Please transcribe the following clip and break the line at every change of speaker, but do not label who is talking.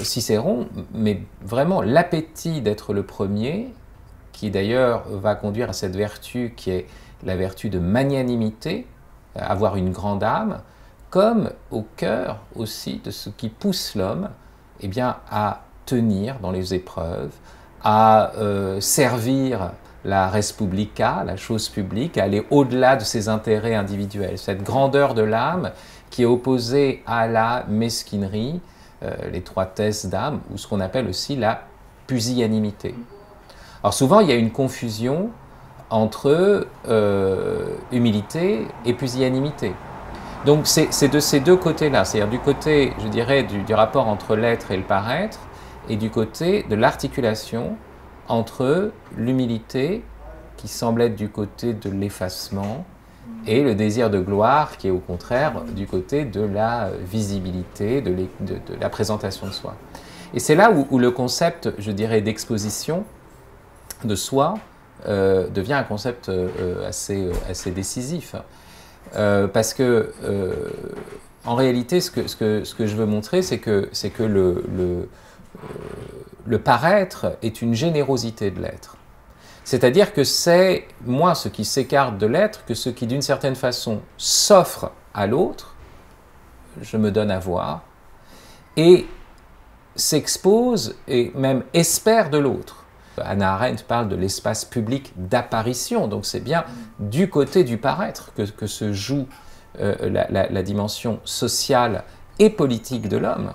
Cicéron, mais vraiment l'appétit d'être le premier, qui d'ailleurs va conduire à cette vertu qui est la vertu de magnanimité, avoir une grande âme, comme au cœur aussi de ce qui pousse l'homme eh bien, à tenir dans les épreuves, à servir la res publica, la chose publique, à aller au-delà de ses intérêts individuels. Cette grandeur de l'âme qui est opposée à la mesquinerie, l'étroitesse d'âme, ou ce qu'on appelle aussi la pusillanimité. Alors souvent, il y a une confusion entre humilité et pusillanimité. Donc c'est de ces deux côtés-là, c'est-à-dire du côté, je dirais, du rapport entre l'être et le paraître, et du côté de l'articulation entre l'humilité, qui semble être du côté de l'effacement, et le désir de gloire, qui est au contraire du côté de la visibilité, de la présentation de soi. Et c'est là où le concept, je dirais, d'exposition de soi devient un concept assez décisif. Parce que, en réalité, ce que je veux montrer, c'est que le paraître est une générosité de l'être. C'est-à-dire que c'est moins ce qui s'écarte de l'être que ce qui, d'une certaine façon, s'offre à l'autre, je me donne à voir, et s'expose et même espère de l'autre. Hannah Arendt parle de l'espace public d'apparition, donc c'est bien du côté du paraître que se joue la dimension sociale et politique de l'homme.